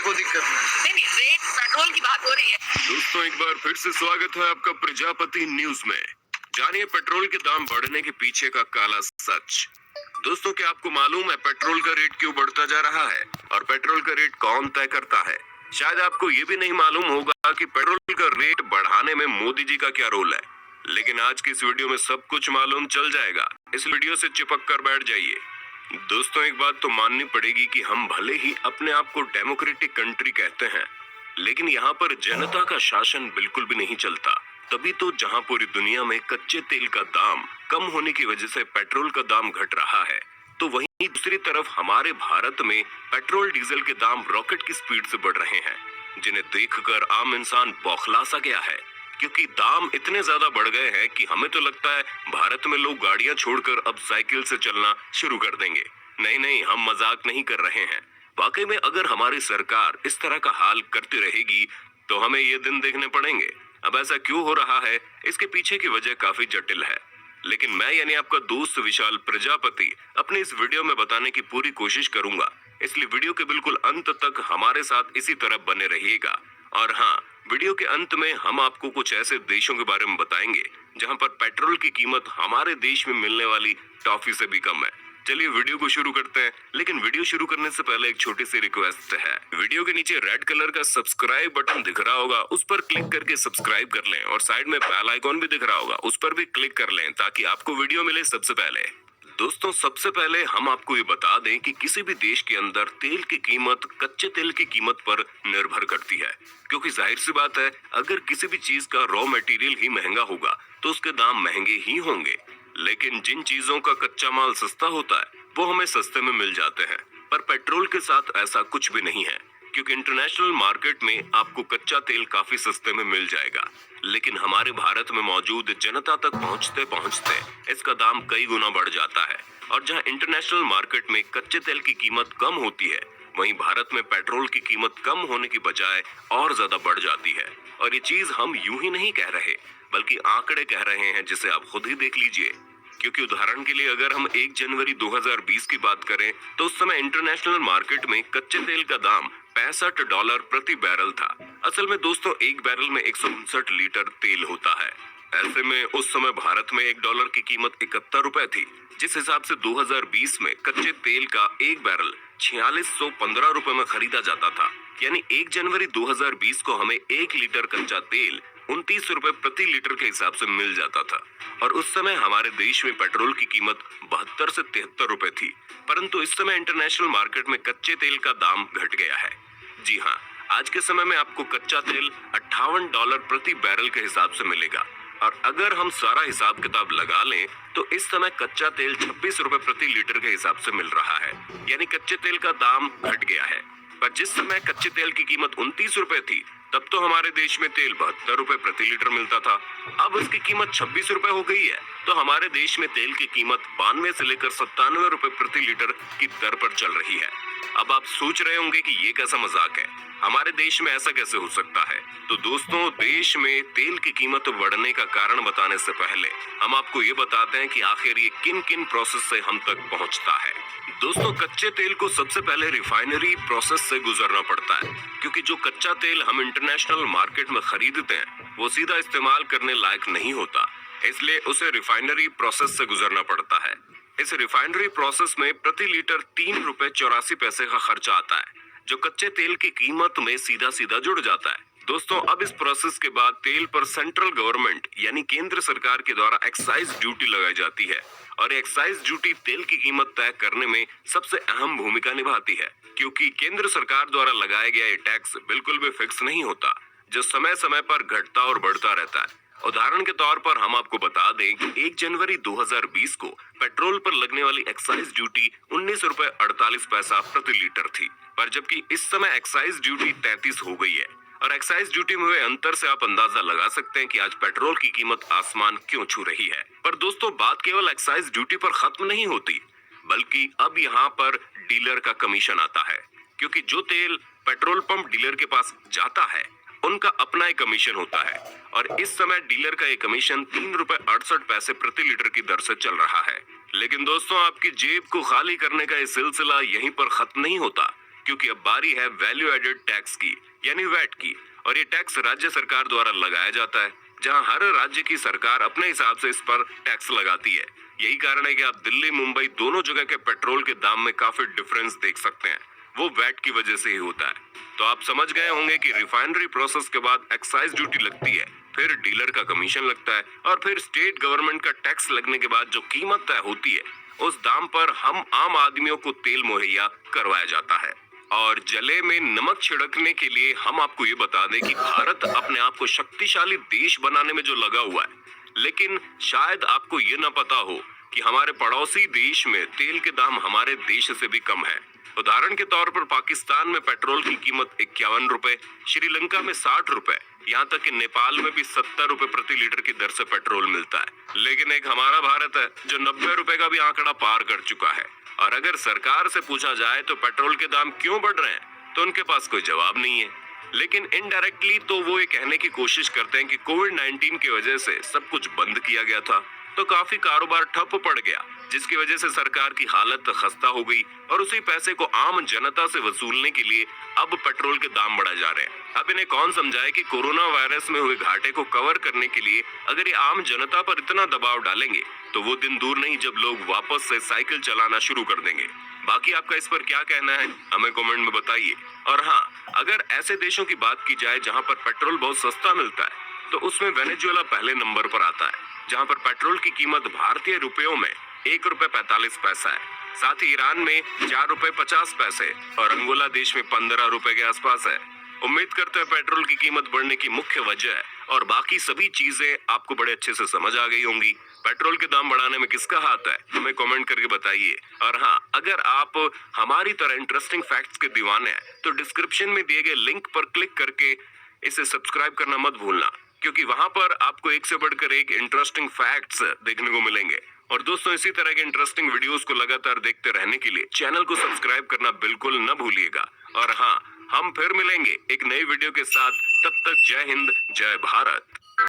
मेरे को दिक्कत नहीं। नहीं, रेट पेट्रोल की बात हो रही है। दोस्तों एक बार फिर से स्वागत है आपका प्रजापति न्यूज में। जानिए पेट्रोल के दाम बढ़ने के पीछे का काला सच। दोस्तों क्या आपको मालूम है पेट्रोल का रेट क्यों बढ़ता जा रहा है और पेट्रोल का रेट कौन तय करता है? शायद आपको ये भी नहीं मालूम होगा कि पेट्रोल का रेट बढ़ाने में मोदी जी का क्या रोल है, लेकिन आज की इस वीडियो में सब कुछ मालूम चल जाएगा। इस वीडियो से चिपक कर बैठ जाइए। दोस्तों एक बात तो माननी पड़ेगी कि हम भले ही अपने आप को डेमोक्रेटिक कंट्री कहते हैं, लेकिन यहाँ पर जनता का शासन बिल्कुल भी नहीं चलता। तभी तो जहाँ पूरी दुनिया में कच्चे तेल का दाम कम होने की वजह से पेट्रोल का दाम घट रहा है, तो वहीं दूसरी तरफ हमारे भारत में पेट्रोल डीजल के दाम रॉकेट की स्पीड से बढ़ रहे हैं, जिन्हें देखकर आम इंसान बौखला सा गया है। क्योंकि दाम इतने ज्यादा बढ़ गए हैं कि हमें तो लगता है भारत में लोग गाड़ियां छोड़कर अब साइकिल से चलना शुरू कर देंगे। नहीं, हम मजाक नहीं कर रहे हैं। वाकई में अगर हमारी सरकार इस तरह का हाल करती रहेगी तो हमें ये दिन देखने पड़ेंगे। अब ऐसा क्यों हो रहा है, इसके पीछे की वजह काफी जटिल है, लेकिन मैं यानी आपका दोस्त विशाल प्रजापति अपने इस वीडियो में बताने की पूरी कोशिश करूंगा। इसलिए वीडियो के बिल्कुल अंत तक हमारे साथ इसी तरह बने रहिएगा। और हाँ, वीडियो के अंत में हम आपको कुछ ऐसे देशों के बारे में बताएंगे जहां पर पेट्रोल की कीमत हमारे देश में मिलने वाली टॉफी से भी कम है। चलिए वीडियो को शुरू करते हैं, लेकिन वीडियो शुरू करने से पहले एक छोटी सी रिक्वेस्ट है। वीडियो के नीचे रेड कलर का सब्सक्राइब बटन दिख रहा होगा, उस पर क्लिक करके सब्सक्राइब कर लें और साइड में बेल आइकॉन भी दिख रहा होगा, उस पर भी क्लिक कर लें ताकि आपको वीडियो मिले सबसे पहले। दोस्तों सबसे पहले हम आपको ये बता दें कि किसी भी देश के अंदर तेल की कीमत कच्चे तेल की कीमत पर निर्भर करती है, क्योंकि जाहिर सी बात है अगर किसी भी चीज का रॉ मटेरियल ही महंगा होगा तो उसके दाम महंगे ही होंगे। लेकिन जिन चीजों का कच्चा माल सस्ता होता है वो हमें सस्ते में मिल जाते हैं, पर पेट्रोल के साथ ऐसा कुछ भी नहीं है, क्योंकि इंटरनेशनल मार्केट में आपको कच्चा तेल काफी सस्ते में मिल जाएगा, लेकिन हमारे भारत में मौजूद जनता तक पहुंचते पहुंचते इसका दाम कई गुना बढ़ जाता है। और जहां इंटरनेशनल मार्केट में कच्चे तेल की कीमत कम होती है, वहीं भारत में पेट्रोल की कीमत कम होने की बजाय और ज्यादा बढ़ जाती है। और ये चीज हम यूं ही नहीं कह रहे, बल्कि आंकड़े कह रहे हैं, जिसे आप खुद ही देख लीजिए। क्योंकि उदाहरण के लिए अगर हम 1 जनवरी 2020 की बात करें तो उस समय इंटरनेशनल मार्केट में कच्चे तेल का दाम $65 प्रति बैरल था। असल में दोस्तों एक बैरल में 159 लीटर तेल होता है। ऐसे में उस समय भारत में $1 की कीमत 71 रुपए थी, जिस हिसाब से 2020 में कच्चे तेल का एक बैरल 4615 रुपए में खरीदा जाता था। यानी 1 जनवरी 2020 को हमें 1 लीटर कच्चा तेल 29 रुपए प्रति लीटर के हिसाब से मिल जाता था। और उस समय हमारे देश में पेट्रोल की कीमत 72 से 73 रुपए थी, परंतु इस समय इंटरनेशनल मार्केट में कच्चे तेल का दाम घट गया है। जी हाँ, आज के समय में आपको कच्चा तेल $58 प्रति बैरल के हिसाब से मिलेगा। और अगर हम सारा हिसाब किताब लगा लें तो इस समय कच्चा तेल 26 रुपए प्रति लीटर के हिसाब से मिल रहा है, यानी कच्चे तेल का दाम घट गया है। पर जिस समय कच्चे तेल की कीमत 29 रुपए थी तब तो हमारे देश में तेल 72 रुपए प्रति लीटर मिलता था। अब इसकी कीमत 26 रुपए हो गई है, तो हमारे देश में तेल की कीमत 92 से लेकर 97 रुपए प्रति लीटर की दर पर चल रही है। अब आप सोच रहे होंगे कि ये कैसा मजाक है, हमारे देश में ऐसा कैसे हो सकता है? तो दोस्तों देश में तेल की कीमत बढ़ने का कारण बताने से पहले हम आपको ये बताते हैं कि आखिर ये किन किन प्रोसेस से हम तक पहुंचता है। दोस्तों कच्चे तेल को सबसे पहले रिफाइनरी प्रोसेस से गुजरना पड़ता है, क्योंकि जो कच्चा तेल हम इंटरनेशनल मार्केट में खरीदते हैं वो सीधा इस्तेमाल करने लायक नहीं होता, इसलिए उसे रिफाइनरी प्रोसेस से गुजरना पड़ता है। इस रिफाइनरी प्रोसेस में प्रति लीटर 3 रुपए 84 पैसे का खर्चा आता है, जो कच्चे तेल की कीमत में सीधा सीधा जुड़ जाता है। दोस्तों अब इस प्रोसेस के बाद तेल पर सेंट्रल गवर्नमेंट यानी केंद्र सरकार के द्वारा एक्साइज ड्यूटी लगाई जाती है, और एक्साइज ड्यूटी तेल की कीमत तय करने में सबसे अहम भूमिका निभाती है, क्योंकि केंद्र सरकार द्वारा लगाया गया ये टैक्स बिल्कुल भी फिक्स नहीं होता, जो समय समय पर घटता और बढ़ता रहता है। उदाहरण के तौर पर हम आपको बता दें कि 1 जनवरी 2020 को पेट्रोल पर लगने वाली एक्साइज ड्यूटी 19 रुपए 48 पैसा प्रति लीटर थी, पर जबकि इस समय एक्साइज ड्यूटी 33 हो गई है। और एक्साइज ड्यूटी में हुए अंतर से आप अंदाजा लगा सकते हैं कि आज पेट्रोल की कीमत आसमान क्यों छू रही है। पर दोस्तों बात केवल एक्साइज ड्यूटी पर खत्म नहीं होती, बल्कि अब यहाँ पर डीलर का कमीशन आता है, क्योंकि जो तेल पेट्रोल पंप डीलर के पास जाता है उनका अपना एक कमीशन होता है, और इस समय डीलर का एक कमीशन 3 रुपए 68 पैसे प्रति लीटर की दर से चल रहा है। लेकिन दोस्तों आपकी जेब को खाली करने का ये सिलसिला यहीं पर खत्म नहीं होता, क्योंकि अब बारी है वैल्यू एडेड टैक्स की, यानी वैट की। और ये टैक्स राज्य सरकार द्वारा लगाया जाता है, जहां हर राज्य की सरकार अपने हिसाब से इस पर टैक्स लगाती है। यही कारण है कि आप दिल्ली मुंबई दोनों जगह के पेट्रोल के दाम में काफी डिफरेंस देख सकते हैं। वो वैट की वजह से ही होता है। तो आप समझ गए होंगे कि रिफाइनरी प्रोसेस के बाद एक्साइज ड्यूटी लगती है, फिर डीलर का कमीशन लगता है और फिर स्टेट गवर्नमेंट का टैक्स लगने के बाद जो कीमत तय होती है, उस दाम पर हम आम आदमियों को तेल मुहैया करवाया जाता है। और जले में नमक छिड़कने के लिए हम आपको ये बता दें कि भारत अपने आप को शक्तिशाली देश बनाने में जो लगा हुआ है, लेकिन शायद आपको ये ना पता हो कि हमारे पड़ोसी देश में तेल के दाम हमारे देश से भी कम है। उदाहरण के तौर पर पाकिस्तान में पेट्रोल की कीमत 51 रुपए, श्रीलंका में 60 रुपए, यहाँ तक कि नेपाल में भी 70 रुपए प्रति लीटर की दर से पेट्रोल मिलता है। लेकिन एक हमारा भारत है जो 90 रुपए का भी आंकड़ा पार कर चुका है। और अगर सरकार से पूछा जाए तो पेट्रोल के दाम क्यों बढ़ रहे हैं, तो उनके पास कोई जवाब नहीं है। लेकिन इनडायरेक्टली तो वो ये कहने की कोशिश करते हैं कि कोविड-19 की वजह से सब कुछ बंद किया गया था, तो काफी कारोबार ठप पड़ गया, जिसकी वजह से सरकार की हालत खस्ता हो गई और उसी पैसे को आम जनता से वसूलने के लिए अब पेट्रोल के दाम बढ़ाए जा रहे हैं। अब इन्हें कौन समझाए कि कोरोना वायरस में हुए घाटे को कवर करने के लिए अगर ये आम जनता पर इतना दबाव डालेंगे तो वो दिन दूर नहीं जब लोग वापस से साइकिल चलाना शुरू कर देंगे। बाकी आपका इस पर क्या कहना है, हमें कमेंट में बताइए। और हाँ, अगर ऐसे देशों की बात की जाए जहाँ पर पेट्रोल बहुत सस्ता मिलता है, तो उसमें वेनेजुएला पहले नंबर पर आता है, जहाँ पर पेट्रोल की कीमत भारतीय रुपयों में 1 रुपए 45 पैसा है। साथ ही ईरान में 4 रुपए 50 पैसे और अंगोला देश में 15 रुपए के आसपास है। उम्मीद करते हैं पेट्रोल की कीमत बढ़ने की मुख्य वजह और बाकी सभी चीजें आपको बड़े अच्छे से समझ आ गई होंगी। पेट्रोल के दाम बढ़ाने में किसका हाथ है, हमें कमेंट करके बताइए। और हाँ, अगर आप हमारी तरह इंटरेस्टिंग फैक्ट्स के दीवाने हैं तो डिस्क्रिप्शन में दिए गए लिंक पर क्लिक करके इसे सब्सक्राइब करना मत भूलना, क्योंकि वहां पर आपको एक से बढ़कर एक इंटरेस्टिंग फैक्ट्स देखने को मिलेंगे। और दोस्तों, इसी तरह के इंटरेस्टिंग वीडियोस को लगातार देखते रहने के लिए चैनल को सब्सक्राइब करना बिल्कुल न भूलिएगा। और हाँ, हम फिर मिलेंगे एक नई वीडियो के साथ। तब तक जय हिंद, जय भारत।